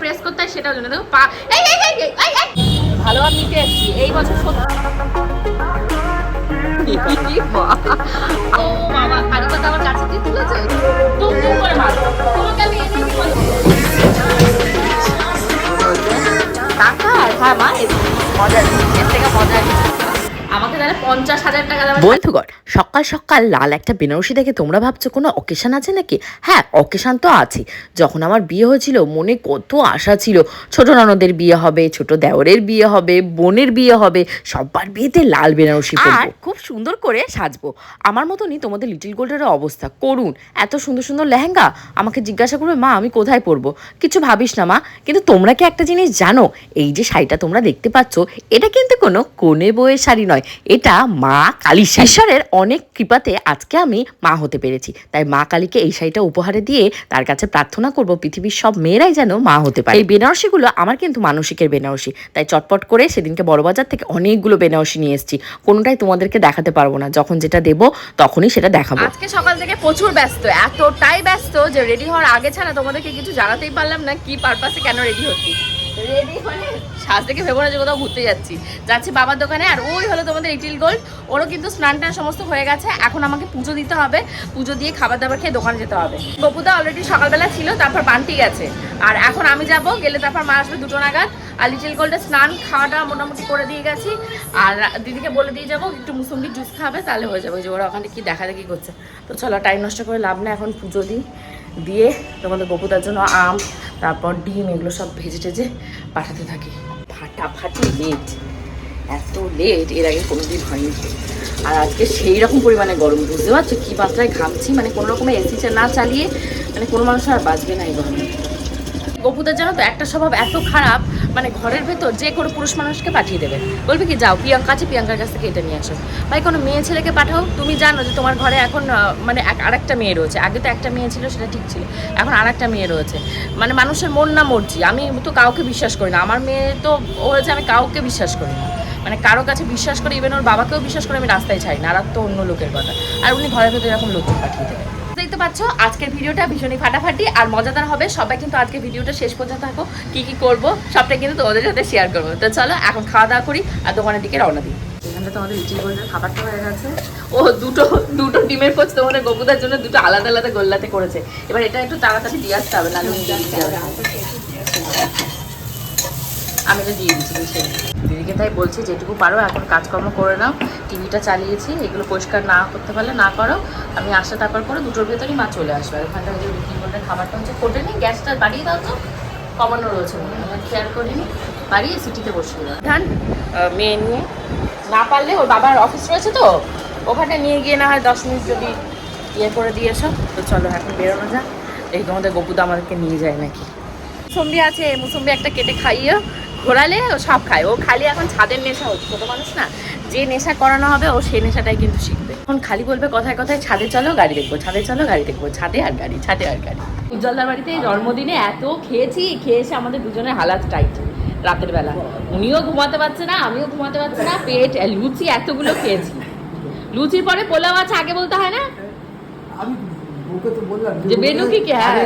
Press করতে হয় সেটাও জন্য দেখো পা এই এই এই এই এই ভালো আর নিতে এসেছি এই বছর ও বাবা কারি কথা আমার কাছে দিয়ে তুলেছে তুম তুম করে মারো তোমাকে আমি এনে দিব টাকা হ্যাঁ মা মজা এর থেকে মজা আমাকে তাহলে 50,000 টাকা দেওয়া। বন্ধুগণ, সকাল সকাল লাল একটা বেনারসি দেখে তোমরা ভাবছো কোনো অকেশন আছে নাকি? হ্যাঁ, অকেশন তো আছে। যখন আমার বিয়ে হয়েছিল মনে কত আশা ছিল, ছোট ননদের বিয়ে হবে, ছোট দেওরের বিয়ে হবে, বোনের বিয়ে হবে, সবার বিয়েতে লাল বেনারসি পরবো, খুব সুন্দর করে সাজবো। আমার মতনই তোমাদের লিটল গোল্ডের অবস্থা করুন। এত সুন্দর সুন্দর লেহেঙ্গা আমাকে জিজ্ঞাসা করবে মা আমি কোথায় পরবো। কিছু ভাবিস না মা, কিন্তু তোমরা কি একটা জিনিস জানো? এই যে শাড়িটা তোমরা দেখতে পাচ্ছ এটা কিন্তু কোনো কোণে বইয়ের শাড়ি নয়, এটা মা কালী। ঈশ্বরের অনেক কৃপাতে আজকে আমি মা হতে পেরেছি, তাই মা কালীকে এই শাড়িটা উপহারে দিয়ে তার কাছে প্রার্থনা করব পৃথিবীর সব মেয়েরাই যেন মা হতে পারে। এই বেনারসিগুলো আমার কিন্তু মানসিকের বেনারসি, তাই চটপট করে সেদিনকে বড়বাজার থেকে অনেকগুলো বেনারসি নিয়ে এসেছি। কোনোটাই তোমাদেরকে দেখাতে পারবো না, যখন যেটা দেবো তখনই সেটা দেখাবো। আজকে সকাল থেকে প্রচুর ব্যস্ত, এতটাই ব্যস্ত যে রেডি হওয়ার আগে ছাড়া তোমাদেরকে কিছু জানাতেই পারলাম না কি পারপাসে কেন রেডি হচ্ছি। রেডি হয়ে সাজ থেকে ভেবো না যে কোথাও ঘুরতে যাচ্ছি বাবার দোকানে। আর ওই হলো তোমাদের লিটল গোল্ড, ওরও কিন্তু স্নান টান সমস্ত হয়ে গেছে। এখন আমাকে পুজো দিতে হবে, পুজো দিয়ে খাবার দাবার খেয়ে দোকানে যেতে হবে। গপুদা অলরেডি সকালবেলা ছিল, তারপর বান্টি গেছে, আর এখন আমি যাব, গেলে তারপর মা আসবে 2টো নাগাদ। আর লিটল গোল্ডের স্নান খাওয়াটা মোটামুটি করে দিয়ে গেছি, আর দিদিকে বলে দিয়ে যাবো একটু মুসম্বি জুস খাবে, তাহলে হয়ে যাবে। যে ওরা ওখানে কি দেখা দেখি করছে। তো চলো টাইম নষ্ট করে লাভ না, এখন পুজো দিই, দিয়ে তোমাদের গপুদার জন্য আম তারপর ডিম এগুলো সব ভেজে টেজে পাঠাতে থাকি। ফাটাফাটি লেট, এত লেট এর আগে কোনোদিন হয়নি। আর আজকে সেই রকম পরিমাণে গরম, বুঝতে পারছো কী মাত্রায় ঘামছি। মানে কোনো রকমের এসি না চালিয়ে মানে কোনো মানুষ আর বাঁচবে না এই গরমে। গপুদার জানো তো একটা স্বভাব এত খারাপ, মানে ঘরের ভেতর যে কোনো পুরুষ মানুষকে পাঠিয়ে দেবে, বলবে কি যাও প্রিয়াঙ্কা আছে, প্রিয়াঙ্কার কাছ থেকে এটা নিয়ে আসো। ভাই কোনো মেয়ে ছেলেকে পাঠাও, তুমি জানো যে তোমার ঘরে এখন মানে আরেকটা মেয়ে রয়েছে। আগে তো একটা মেয়ে ছিল সেটা ঠিক ছিল, এখন আরেকটা মেয়ে রয়েছে। মানে মানুষের মন না মর্জি, আমি তো কাউকে বিশ্বাস করি না। আমার মেয়ে তো হয়েছে আমি কাউকে বিশ্বাস করি না, মানে কারো কাছে বিশ্বাস করি, ইভেন ওর বাবাকেও বিশ্বাস করে আমি রাস্তায় ছাড়ি না। আর তো অন্য লোকের কথা, আর উনি ঘরের ভেতরে এরকম লোকজন পাঠিয়ে দেবে। দেখতে পাচ্ছ আজকের ভিডিওটা ভীষণই ফাটাফাটি আর মজাদার হবে। সবাই কিন্তু আজকের ভিডিওটা শেষ পর্যন্ত থাকো, কি কি করবো সবটা কিন্তু তোমাদের সাথে শেয়ার করবো। তো চলো এখন খাওয়া দাওয়া করি আর দোকানের দিকে রওনা দিই। এখানে তোমাদের লিটল গোল্ডের খাবারটা হয়ে গেছে। ও দুটো ডিমের পোচ তোমাদের গপুদার জন্য দুটো আলাদা আলাদা গোল্লাতে করেছে। এবার এটা একটু তাড়াতাড়ি দিয়ে আসতে হবে, নাহলে আমি তো দিয়ে দিচ্ছি দিদিকে। তাই বলছি যেটুকু পারো এখন কাজকর্ম করে নাও। টিভিটা চালিয়েছি, এগুলো পরিষ্কার না করতে পারলে না করো। আমি আসতে তারপর করে 2টোর ভেতরেই মা চলে আসবে। আর ওখানটা যে লিটল গোল্ডের খাবারটা হচ্ছে কোটে নিই, গ্যাসটা বাড়িয়ে দাও তো, কমানো রয়েছে মনে হয়, আমি খেয়াল করিনি। বাড়িয়ে সিটিতে বসিয়ে দাও। ধান মেয়ে নিয়ে না পারলে ওর বাবার অফিস রয়েছে তো ওখানে নিয়ে গিয়ে না হয় 10 মিনিট যদি ইয়ে করে দিয়ে এসো। তো চলো এখন বেরোনো যাক। এই তোমাদের গপুদা আমাদেরকে নিয়ে যায় নাকি। মুসম্বি আছে, মুসম্বি একটা কেটে খাইয়ে ঘোরালে ও সব খায়। ও খালি এখন ছাদের নেশা হচ্ছে, ছোটো মানুষ না, যে নেশা করানো হবে ও সেই নেশাটাই কিন্তু শিখবে। এখন খালি বলবে কথায় কথায় ছাদে চলো গাড়ি দেখবো, ছাদে চলো গাড়ি দেখবো, ছাদে আর গাড়ি, ছাদে আর গাড়ি। উজ্জ্বলদার বাড়িতে জন্মদিনে এত খেয়েছি, খেয়েছে আমাদের দুজনের হালাত টাইট। রাতের বেলা উনিও ঘুমাতে পারছে না, আমিও ঘুমাতে পারছি না। পেট লুচি এতগুলো খেয়েছি, লুচির পরে পোলাও আছে আগে বলতে হয় না যে বেনু কি হ্যাঁ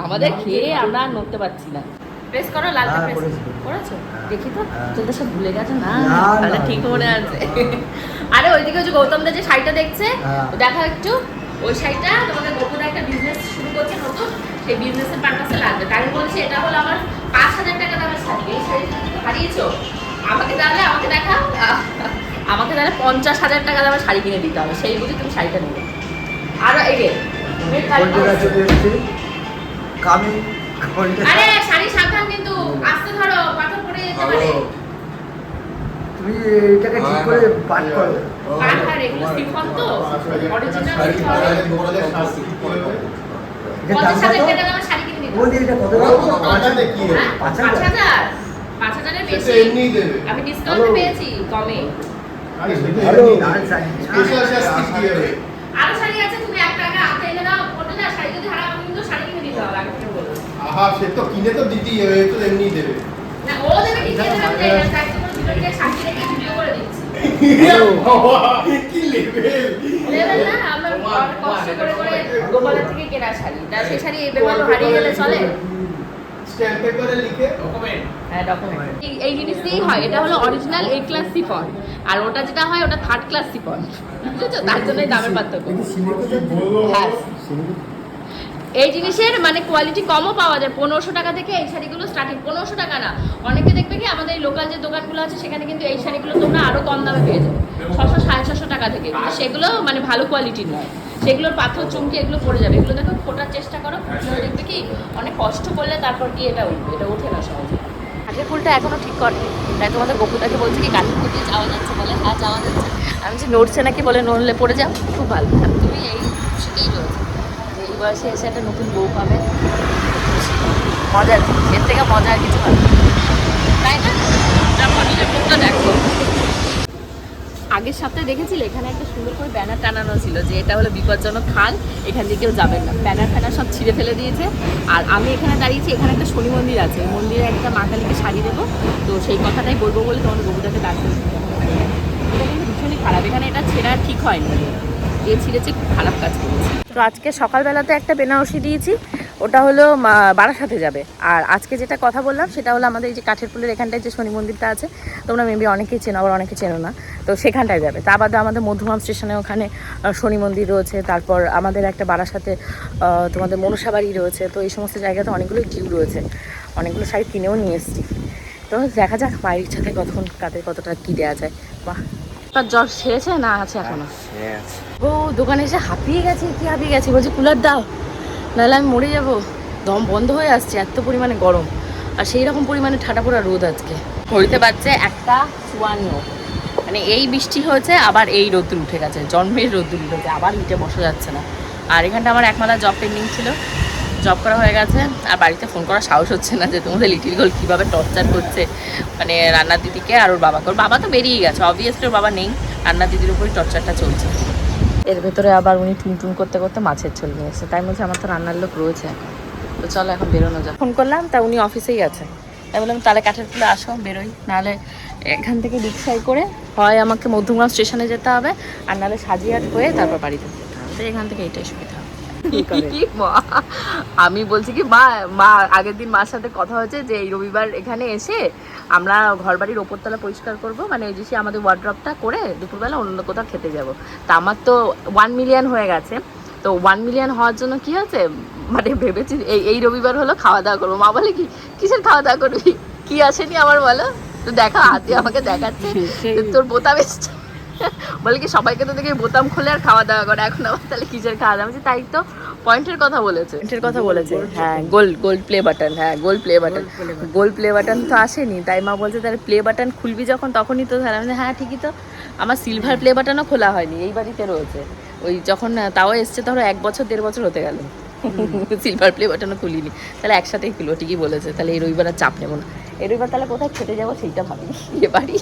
আমাদের খেয়ে আমরা নড়তে পারছি না। প্রেস করো, লালটা প্রেস করেছো দেখি তো। চলতে সব ভুলে গেছে না, তাহলে ঠিক মনে আছে। আরে ওইদিকে যে গৌতমদের যে শাড়িটা দেখছে দেখা একটু, ওই শাড়িটা তোমাদের গৌতমদা একটা বিজনেস শুরু করছে নতুন, সেই বিজনেসের পারপাসে লাগবে। তাই বলছি এটা হলো আমার 5,000 টাকা দামের শাড়ি। এই শাড়িটা হারিয়েছো আমাকে তাহলে আমাকে দেখা, আমাকে তাহলে 50,000 টাকা দামের শাড়ি কিনে দিতে হবে, সেই বুঝে তুমি শাড়িটা নেবে। আরো এগে আরে শাড়ি সাবধান কিন্তু, আস্তে ধরো পাথর পড়ে যেতে পারে। তুমি এটাকে ঠিক করে পাট করো। পাট আর এগুলো সিফন তো অরিজিনাল সিফন। এটা দাম কত? টাকা দামের শাড়ি কিনে দিতে। বলি এটা কত? 5,000 5,000 এর বেশি এমনি দেবে। আমি ডিসকাউন্টে পেয়েছি কমে। ভালো লাল শাড়ি স্পেশাল শাড়ি কি হবে? আরো শাড়ি আছে, তুমি 1 টাকা হাতে এনে দাও। কোনটা না শাড়ি যদি হারাম কিন্তু শাড়ি কিনে দিতে হবে আগে থেকে বলো। আহা সে তো কিনে তো দিতেই হবে, তো এমনি দেবে না ও দেবে কি দেবে না দেবে, তাই তো ভিডিওতে শাড়ি রেখে ভিডিও করে দিচ্ছি। কি লেভেল লেভেল না, আমরা কষ্ট করে গোপালের থেকে কেনা শাড়ি, তার সেই শাড়ি এই বেমালো হারিয়ে গেলে চলে। স্ট্যাম্প পেপারে লিখে হ্যাঁ ডকুমেন্ট এই জিনিস দিয়েই হয়। এটা হলো অরিজিনাল A ক্লাস সিফন, আর ওটা যেটা হয় ওটা 3rd ক্লাস সিফন, বুঝেছো? তার জন্যই দামের পার্থক্য। হ্যাঁ, এই জিনিসের মানে কোয়ালিটি কমও পাওয়া যায়। 1500 টাকা থেকে এই শাড়িগুলো স্টার্টিং। 1500 টাকা না, অনেকে দেখবে কি আমাদের লোকাল যে দোকানগুলো আছে সেখানে কিন্তু এই শাড়িগুলো তোমরা আরো কম দামে পেয়ে যাবে, 600 650 টাকা থেকে। কিন্তু সেগুলো মানে ভালো কোয়ালিটির নয়, সেগুলোর পাথর চুমকি এগুলো পড়ে যাবে। এগুলো দেখো ফোটার চেষ্টা করো, ফুটলেও দেখবে কি অনেক কষ্ট করলে তারপর কি এটা উঠবে, এটা ওঠে না সহজে। কাঠের ফুলটা এখনো ঠিক করেনি, তাই তোমাদের গপুটাকে বলছি কি কাঠের ফুল দিয়ে যাওয়া যাচ্ছে, বলে হ্যাঁ যাওয়া যাচ্ছে। আমি যে নড়ছে নাকি, বলে নড়লে পড়ে যাও, খুব ভালো। আর তুমি এই খুশিতেই রয়েছে, এই বয়সে এসে একটা নতুন বউ পাবে, মজার। এর থেকে মজার কিছু হবে তাই না? যখন নিজের মুখটা দেখো। আগের সপ্তাহে দেখেছিলে এখানে একটা সুন্দর করে ব্যানার টানানো ছিল যে এটা হলো বিপজ্জনক খাল, এখান দিয়ে কেউ যাবেন না। ব্যানার ফ্যানার সব ছিঁড়ে ফেলে দিয়েছে। আর আমি এখানে দাঁড়িয়েছি, এখানে একটা শনি মন্দির আছে, ওই মন্দিরে একটা মা কালীকে শাড়ি দেবো, তো সেই কথাটাই বলবো বলে তোমাদের বগুদাকে ডাকতে। এটা কিন্তু ভীষণই খারাপ, এখানে এটা ছেঁড়া ঠিক হয়নি, যে ছিঁড়েছে খুব খারাপ কাজ করেছে। তো আজকে সকালবেলাতে একটা বেনারসি দিয়েছি, ওটা হলো বারাসাতে যাবে। আর আজকে যেটা কথা বললাম সেটা হলো আমাদের এই যে কাঠের ফুলের এখানটায় যে শনি মন্দিরটা আছে, তোমরা মেবি অনেকেই চেনো, আবার অনেকে চেনো না, তো সেখানটায় যাবে। তা বাদে আমাদের মধুমাম স্টেশনে ওখানে শনি মন্দির রয়েছে, তারপর আমাদের একটা বারাসাতে তোমাদের মনসা বাড়ি রয়েছে। তো এই সমস্ত জায়গাতে অনেকগুলো ডিউ রয়েছে, অনেকগুলো শাড়ি কিনেও নিয়ে এসেছি। তো দেখা যাক মায়ের ইচ্ছাতে কতক্ষণ কাদের কতটা কী দেওয়া যায়। বাহ, তার জ্বর সেরেছে না আছে এখনো? ও দোকানে এসে হাঁপিয়ে গেছে, কি হাঁপিয়ে গেছে, বলছি কুলার দাও নাহলে আমি মরে যাবো, দম বন্ধ হয়ে আসছে, এত পরিমাণে গরম আর সেই রকম পরিমাণে ঠাটা পোড়া রোদ। আজকে ঘড়িতে বাজছে 1:54, মানে এই বৃষ্টি হয়েছে আবার এই রোদ্দুর উঠে গেছে, জন্মের রোদ্দুর উঠেছে, আবার হিটে বসা যাচ্ছে না। আর এখানটা আমার একমালা জব পেন্ডিং ছিল, জব করা হয়ে গেছে। আর বাড়িতে ফোন করার সাহস হচ্ছে না যে তোমাদের লিটিল গোল কীভাবে টর্চার করছে, মানে রান্নার দিদিকে আর ওর বাবাকে। ওর বাবা তো বেরিয়ে গেছে, অবভিয়াসলি ওর বাবা নেই, রান্নার দিদির উপরই টর্চারটা চলছে। এর ভেতরে আবার উনি টুন করতে করতে মাছের ঝোল নিয়ে এসেছে, তাই বলছে আমার তো রান্নার লোক রয়েছে এখন, তো চলো এখন বেরোনো যাক। ফোন করলাম তা উনি অফিসেই আছে, তাই বললাম তাহলে কাঠের ফুলে আসো, বেরোই, নাহলে এখান থেকে রিক্সায় করে হয় আমাকে মধ্যমগ্রাম স্টেশনে যেতে হবে, আর নাহলে সাজিয়াট হয়ে তারপর বাড়িতে যেতে হবে। তো এখান থেকে এইটাই সুবিধা। আমি বলছি কি মা আগের দিন মার সাথে কথা হয়েছে যে এই রবিবার এখানে এসে আমরা ঘর বাড়ির ওপরতলা পরিষ্কার করব, মানে এই যে আমাদের ওয়ার্ড্রপটা করে দুপুরবেলা অন্য কোথাও খেতে যাব। তা আমার তো 1 মিলিয়ন হয়ে গেছে, তো 1 মিলিয়ন হওয়ার জন্য কি হয়েছে, মানে ভেবেছি এই রবিবার হলো খাওয়া দাওয়া করবো। মা বলে কি কিসের খাওয়া দাওয়া করবি, কি আসেনি আমার বলো, তো দেখা হাতে আমাকে দেখাচ্ছে তোর বোতাম এসছে, বলে কি সবাইকে তো দেখে বোতাম খুলে আর খাওয়া দাওয়া করে, এখন আবার তাহলে কিসের খাওয়া দাওয়া। তাই তো পয়েন্টের কথা বলেছে, হ্যাঁ গোল্ড প্লে বাটন, হ্যাঁ গোল্ড প্লে বাটন তো আসেনি, তাই মা বলছে তাহলে প্লে বাটন খুলবি যখন তখনই তো, তাহলে হ্যাঁ ঠিকই তো, আমার সিলভার প্লে বাটনও খোলা হয়নি, এই বাড়িতে রয়েছে। ওই যখন তাও এসছে ধরো 1 বছর 1.5 বছর হতে গেল, সিলভার প্লে বাটনও খুলিনি, তাহলে একসাথেই খুলবো, ঠিকই বলেছে। তাহলে এই রবিবার আর চাপ নেবো না, এই রবিবার তাহলে কোথায় খেতে যাবো সেইটা ভাবি, এ বাড়ি।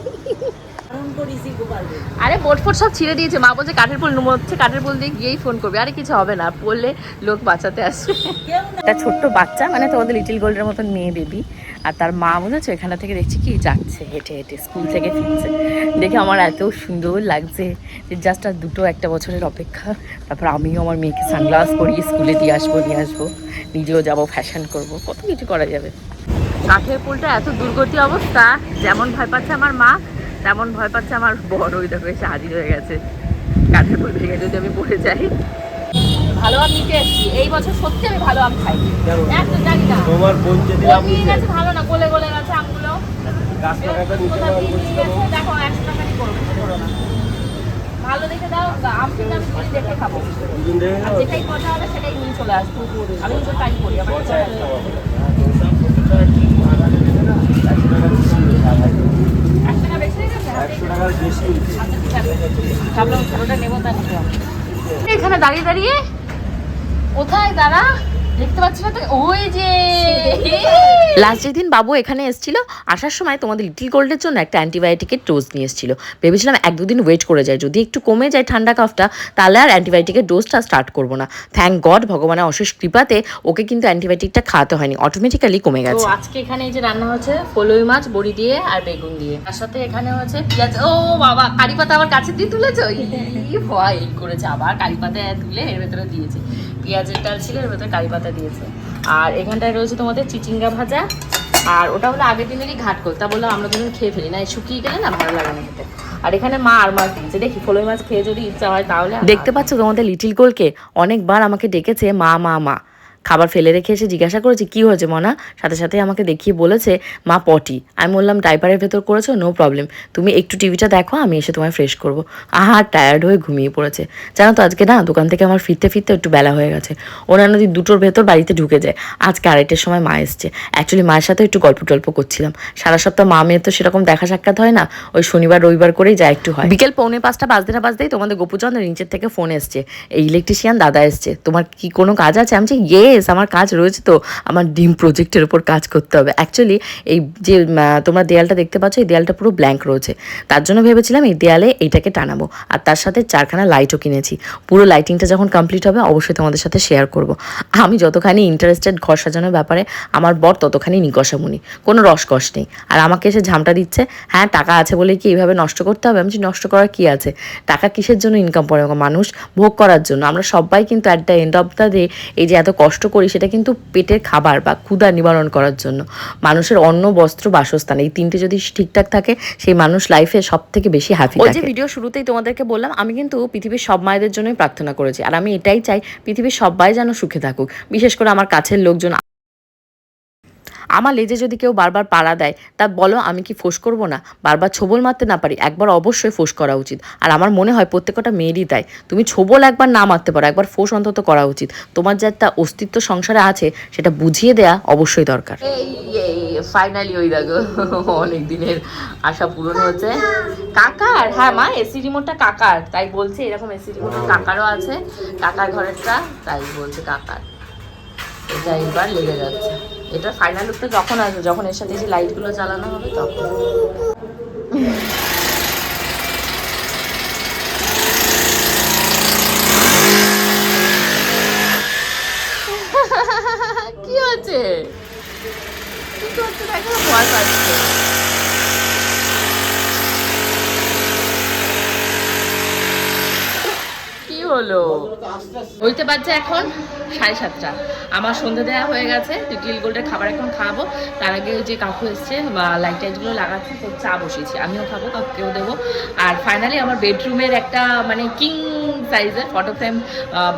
আরে বোট ফোট সব ছিঁড়ে দিয়েছে, মা বলছে কাঠের ফুল হচ্ছে, কাঠের ফুল দিয়ে গিয়েই ফোন করবে, আরে কিছু হবে না, পড়লে লোক বাঁচাতে আসবে। একটা ছোট্ট বাচ্চা, মানে তোমাদের লিটিল গোল্ডের মতন মেয়ে বেবি, আর তার মা বুঝেছো এখানে থেকে দেখছি কি যাচ্ছে হেঁটে হেঁটে স্কুল থেকে ফিরছে, দেখে আমার এত সুন্দর লাগছে যে জাস্ট আর 2-1 বছরের অপেক্ষা, তারপর আমিও আমার মেয়েকে সানগ্লাস পরিয়ে স্কুলে নিয়ে আসবো, নিজেও যাবো, ফ্যাশন করব, কত কিছু করা যাবে। কাঠের ফুলটা এত দুর্গতি অবস্থা, যেমন ভয় পাচ্ছে আমার মা তেমন ভয় পাচ্ছে আমার বড়, ওই দেখো এসে হাজির হয়ে গেছে, কাঠের ফুল ভেঙে যদি আমি পড়ে যাই। ভালো আম নিতে এসেছি, এই বছর সত্যি আমি ভালো আম খাই, একদম জানি না তোমার বোন যদি আম নিয়ে গেছে, ভালো না গলে গেছে আমগুলো, দেখো 100 টাকারই করবো, ভালো দেখে দাও, আম কিন্তু আমি কিনে দেখে খাবো, আর যেটাই কথা হবে সেটাই নিয়ে চলে আসবো, আমি তো তাই করি। আমার 1 টাকা বেশি হয়ে গেছে, 100 টাকার বেশি ভাবলাম ছোটটা নেবো, তা নিতে হবে। এখানে দাঁড়িয়ে কোথায় দাঁড়া দেখতে পাচ্ছি না তো, ওই যে লাস্ট যেদিন বাবু এখানে এসেছিল, আসার সময় তোমাদের লিটিল গোল্ডের জন্য একটা অ্যান্টিবায়োটিকের ডোজ নিয়ে এসেছিল। ভেবেছিলাম 1-2 দিন ওয়েট করে যায়, যদি একটু কমে যায় ঠান্ডা কাফটা তাহলে আর অ্যান্টিবায়োটিকের ডোজটা স্টার্ট করবো না। থ্যাংক গড, ভগবানের অশেষ কৃপাতে ওকে কিন্তু অ্যান্টিবায়োটিকটা খাওয়াতে হয়নি, অটোমেটিক্যালি কমে গেছে। তো আজকে এখানে এই যে রান্না হচ্ছে ফলই মাছ বড়ি দিয়ে আর বেগুন দিয়ে, তার সাথে এখানে হচ্ছে পেঁয়াজ, ও বাবা কারি পাতা আবার কাছে দিয়ে তুলেছো, এই ভয় এই করেছে, আবার কারি পাতা তুলে এর ভেতরে দিয়েছে, পেঁয়াজের ডাল ছিল এর ভেতরে কারি পাতা দিয়েছে। আর এখানটায় রয়েছে তোমাদের চিচিঙ্গা ভাজা, আর ওটা হলো আগের দিনেরই ঘাটকোল, তা বললাম আমরা দুজন খেয়ে ফেলি না, শুকিয়ে গেলে না ভালো লাগে না খেতে। আর এখানে মা আর মাছ দিয়েছে, দেখি ফলই মাছ খেয়ে যদি ইচ্ছা হয় তাহলে। দেখতে পাচ্ছ তোমাদের লিটিল গোলকে অনেকবার আমাকে ডেকেছে মা মা মা। খাবার ফেলে রেখে এসে জিজ্ঞাসা করেছি কি হয়েছে মনা, সাথে সাথে আমাকে দেখিয়ে বলেছে মা পটি। আমি বললাম ডাইপারের ভেতর করেছো, নো প্রবলেম, তুমি একটু টিভিটা দেখো, আমি এসে তোমায় ফ্রেশ করবো। টায়ার্ড হয়ে ঘুমিয়ে পড়েছে। জানো তো আজকে না দোকান থেকে আমার ফিরতে ফিরতে একটু বেলা হয়ে গেছে। অন্যান্য দিন 2টোর ভেতর বাড়িতে ঢুকে যায়, আজকে 2:30টার সময় মা এসছে। অ্যাকচুয়ালি মায়ের সাথে একটু গল্প টল্প করছিলাম। সারা সপ্তাহ মা মেয়ের তো সেরকম দেখা সাক্ষাৎ হয় না, ওই শনিবার রবিবার করেই যা একটু হয়। বিকেল 4:45 বাজতে না বাজতেই তোমাদের গোপুচন্দ্রের নিচের থেকে ফোন এসছে, এই ইলেকট্রিশিয়ান দাদা এসছে, তোমার কি কোনো কাজ আছে? আমি ইয়েস আমার কাজ রয়েছে, তো আমার ডিম প্রজেক্টের উপর কাজ করতে হবে। অ্যাকচুয়ালি এই যে তোমরা দেয়ালটা দেখতে পাচ্ছ, এই দেয়ালটা পুরো ব্ল্যাঙ্ক রয়েছে, তার জন্য ভেবেছিলাম এই দেয়ালে এইটাকে টানাবো, আর তার সাথে 4খানা লাইটও কিনেছি। পুরো লাইটিংটা যখন কমপ্লিট হবে অবশ্যই তোমাদের সাথে শেয়ার করব। আমি যতখানি ইন্টারেস্টেড ঘর সাজানোর ব্যাপারে, আমার বর ততখানি নিকষামুনি, কোনো রসকস নেই। আর আমাকে এসে ঝামটা দিচ্ছে, হ্যাঁ টাকা আছে বলেই কি এইভাবে নষ্ট করতে হবে? আমি নষ্ট করার কি আছে? টাকা কিসের জন্য ইনকাম করে মানুষ? ভোগ করার জন্য। আমরা সবাই কিন্তু at the end of the day এই যে এত কষ্ট করি, সেটা কিন্তু পেটের খাবার বা ক্ষুধা নিবারণ করার জন্য। মানুষের অন্ন, বস্ত্র, বাসস্থান, এই 3টে যদি ঠিকঠাক থাকে, সেই মানুষ লাইফে সব থেকে বেশি হ্যাপি থাকে। ওই যে ভিডিও শুরুতেই তোমাদেরকে বললাম, আমি কিন্তু পৃথিবীর সব মায়েদের জন্যই প্রার্থনা করেছি, আর আমি এটাই চাই পৃথিবীর সবাই যেন সুখে থাকুক, বিশেষ করে আমার কাছের লোকজন। আমার লেজে যদি কেউ বারবার পাড়া দেয়, তা বলো আমি কি ফোঁস করবো না? বারবার ছোবল মারতে না পারি, একবার অবশ্যই ফোঁস করা উচিত। আর আমার মনে হয় প্রত্যেকটা মেয়েরই তাই। তুমি ছোবল একবার না মারতে পারো, একবার ফোঁস অন্তত করা উচিত। তোমার যে একটা অস্তিত্ব সংসারে আছে, সেটা বুঝিয়ে দেয়া অবশ্যই দরকার। এই ফাইনালি ওই দেখো অনেক দিনের আশা পূরণ হচ্ছে। কাকার, হ্যাঁ মা এসি রিমোটটা কাকার, তাই বলছে এরকম এসি রিমোট কাকারও আছে, কাকার ঘরেরটা, তাই বলছে কাকার। এটা এবার লেগে যাচ্ছে। এটা ফাইনাল লুকটা যখন আসবে, যখন এর সাথে যে লাইটগুলো জ্বালানো হবে তখন। কি হচ্ছে? কি করছে দেখো, ভয় পাচ্ছে। কি হলো? হইতে পারছে এখন 7:30। আমার সন্ধ্যে দেওয়া হয়ে গেছে, লিটিল গোল্ডের খাবার এখন খাবো। তার আগে যে কাকু এসছে বা লাইট টাইটগুলো লাগাচ্ছে, তো চা বসিয়েছি, আমিও খাবো, কাকুকেও দেবো। আর ফাইনালি আমার বেডরুমের একটা মানে কিং সাইজের ফটো ফ্রেম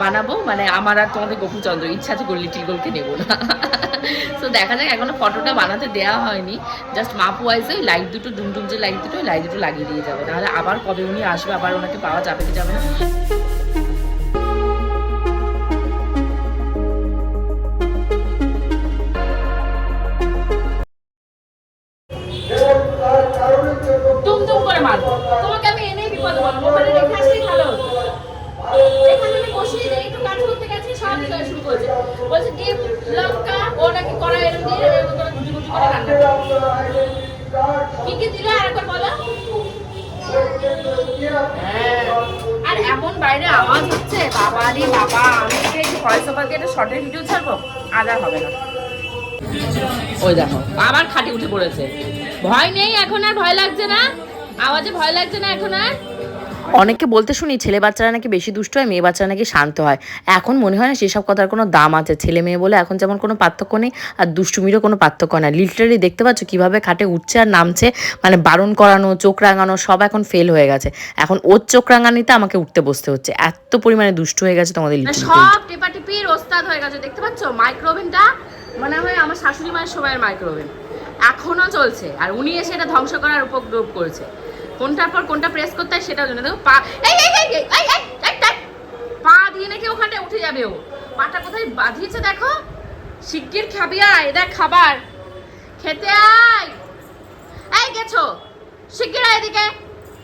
বানাবো, মানে আমার আর তোমাদের গোপুচন্দ্র ইচ্ছা আছে লিটিল গোল্ডকে নেবো না। তো দেখা যাক, এখনো ফটোটা বানাতে দেওয়া হয়নি, জাস্ট মাপ ওয়াইজে লাইট দুটো, ডুমডুম যে লাইট দুটো, লাইট দুটো লাগিয়ে দিয়ে যাবে, নাহলে আবার কবে উনি আসবে, আবার ওনাকে পাওয়া যাবে কি যাবে না। তুমতুম করে মারবো তোমাকে, আমি এনেই বিপদ বলবো, ওখানে রেখে আসলেই ভালো হতো। এখানে আমি বসিয়ে দিয়ে একটু কাজ করতে গেছি, সব শুরু করেছে, বলছে ডিম লঙ্কা, ও নাকি কড়াই এরকম দিয়ে এরকম করে গুটি গুটি করে রান্না করে। কি কি দিলে আরেকবার বলো? আর এমন বাইরে আওয়াজ হচ্ছে, বাবা রে বাবা, আমি একটু ভয়েস ওভার দিয়ে একটা শর্টের ভিডিও ছাড়বো, আদার হবে না। ওই দেখো আবার খাটে উঠে পড়েছে। ভয় নেই এখন আর? ভয় লাগছে না? আওয়াজে ভয় লাগছে না এখন আর? অনেককে বলতে শুনি ছেলে বাচ্চারা নাকি বেশি দুষ্ট হয়, মেয়ে বাচ্চারা নাকি শান্ত হয়। এখন মনে হয় না সেসব কথার কোনো দাম আছে। ছেলে মেয়ে বলে এখন যেমন কোনো পার্থক্য নেই, আর দুষ্টুমিরও কোনো পার্থক্য না। লিটারালি দেখতে পাচ্ছ কীভাবে খাটে উঠছে আর নামছে, মানে বারণ করানো, চোখ রাঙানো সব এখন ফেল হয়ে গেছে। এখন ওর চোখ রাঙানিতে আমাকে উঠতে বসতে হচ্ছে, এত পরিমাণে দুষ্ট হয়ে গেছে তোমাদের লিটল গোল্ড। সব টেপাটিপির ওস্তাদ হয়ে গেছে। দেখতে পাচ্ছ মাইক্রোওভেনটা মনে হয় আমার শাশুড়ি মায়ের সময়ের মাইক্রোওভেন, এখনো চলছে, আর উনি এসে এটা ধ্বংস করার উপদ্রব করেছে। কোনটার পর কোনটা প্রেস করতে হয় সেটাও জানে। দেখো পা, এই এই এই এই এই এই পা দিয়ে নাকি ওখানে উঠে যাবে। ও পাটা কোথায় বাঁধিয়েছে দেখো। শিগগির খাবি আয়, দেখ খাবার খেতে আয়। এই গেছো, শিগগির আয় এদিকে,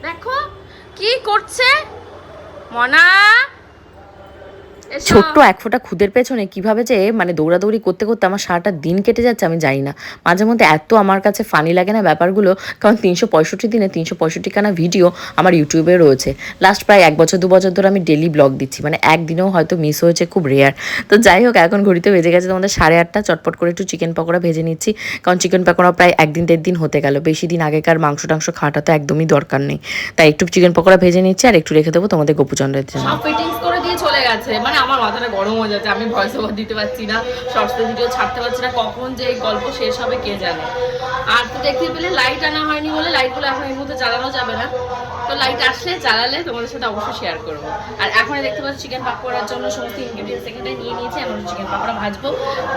দেখো কি করছে মনা। ছোট্ট এক ফোঁটা খুদের পেছনে কিভাবে যে মানে দৌড়াদৌড়ি করতে করতে আমার সারাটা দিন কেটে যাচ্ছে আমি জানি না। মাঝে মধ্যে এত আমার কাছে ফানি লাগে না ব্যাপারগুলো, কারণ 365 দিনে 365খানা ভিডিও আমার ইউটিউবে রয়েছে। লাস্ট প্রায় 1 বছর 2 বছর ধরে আমি ডেলি ব্লগ দিচ্ছি, মানে একদিনেও হয়তো মিস হয়েছে, খুব রেয়ার। তো যাই হোক, এখন ঘড়িতে বেজে গেছে তোমাদের 8:30। চটপট করে একটু চিকেন পকোড়া ভেজে নিচ্ছি, কারণ চিকেন পকোড়া প্রায় 1-1.5 দিন হতে গেল। বেশি দিন আগেকার মাংস টাংস খাওয়াটা তো একদমই দরকার নেই, তাই একটু চিকেন পকোড়া ভেজে নিচ্ছি আর একটু রেখে দেবো তোমাদের গোপুচন্দ্রের জন্য। সব ফিটিংস করে দিয়েছি চলে গেছে, মানে আমার মাথাটা গরম হয়ে যাচ্ছে, আমি ভয়েস ওভার দিতে পারছি না, শর্টসে ভিডিও ছাড়তে পারছি না, কখন যে এই গল্প শেষ হবে কে জানে। আর তো দেখতে পেলে লাইট আনা হয়নি বলে লাইটগুলো এখন এই মুহূর্তে জ্বালানো যাবে না, তো লাইট আসলে জ্বালালে তোমাদের সাথে অবশ্যই শেয়ার করবো। আর এখন দেখতে পাচ্ছি চিকেন পাকোড়ার জন্য সমস্ত ইনগ্রিডিয়েন্টস এখানে নিয়ে নিয়েছি, এখন চিকেন পাকোড়া ভাজবো,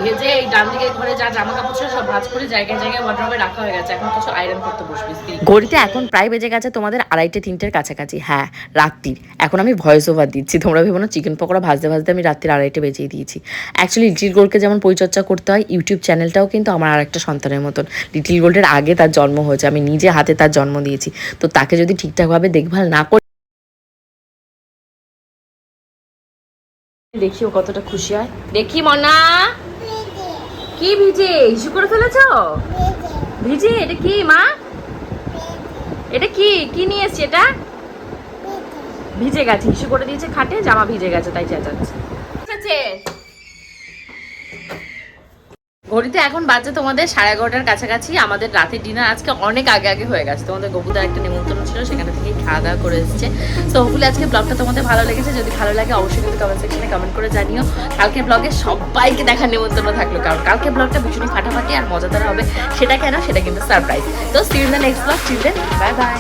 ভেজে এই ডান দিকে ঘরে যা জামা কাপড় ছিল সব ভাজ করে জায়গায় জায়গায় ওয়ার্ড্রবে রাখা হয়ে গেছে, এখন কিছু আয়রন করতে বসবো। ঘড়িতে এখন প্রায় বেজে গেছে তোমাদের 2:30-3টের কাছাকাছি, হ্যাঁ রাত্রির। এখন আমি ভয়েস ওভার দিচ্ছি, তোমরা ভেবো না চিকেন পকোড়া ভাজতে ভাজতে আমি রাত্রির 2:30 বেজেই দিয়েছি। অ্যাকচুয়ালি লিটিল গোল্ডকে যেমন পরিচর্যা করতে হয়, ইউটিউব চ্যানেলটাও কিন্তু আমার আরেকটা সন্তানের মতন। লিটিল গোল্ডের আগে তার জন্ম হয়েছে, আমি নিজে হাতে তার জন্ম দিয়েছি, তো তাকে যদি ঠিকঠাকভাবে দেখভাল না করি, দেখি ও কতটা খুশি হয়। দেখি মনা কি ভিজে ইস্যু করে ফেলেছো, ভিজে এটা কি মা, এটা কি কি নিয়ে এসছি, এটা ভিজে গেছে, ইস্যু করে দিয়েছে খাটে, জামা ভিজে গেছে তাই চেঁচাচ্ছে। ঘড়িতে এখন বাজে তোমাদের 11:30 কাছাকাছি। আমাদের রাতের ডিনার আজকে অনেক আগে আগে হয়ে গেছে, তোমাদের গপুদার একটা নিমন্ত্রণ ছিল, সেখানে থেকে খাওয়া দাওয়া করে এসেছে। তো হোপফুলি আজকে ব্লগটা তোমাদের ভালো লেগেছে, যদি ভালো লাগে অবশ্যই কিন্তু কমেন্ট সেকশনে কমেন্ট করে জানিও। কালকে ব্লগে সবাইকে দেখার নিমন্ত্রণ থাকলো, কারণ কালকে ব্লগটা ভীষণই ফাটাফাটি আর মজাদার হবে। সেটা কেন, সেটা কিন্তু সারপ্রাইজ। তো see you in the next blog, children, bye by.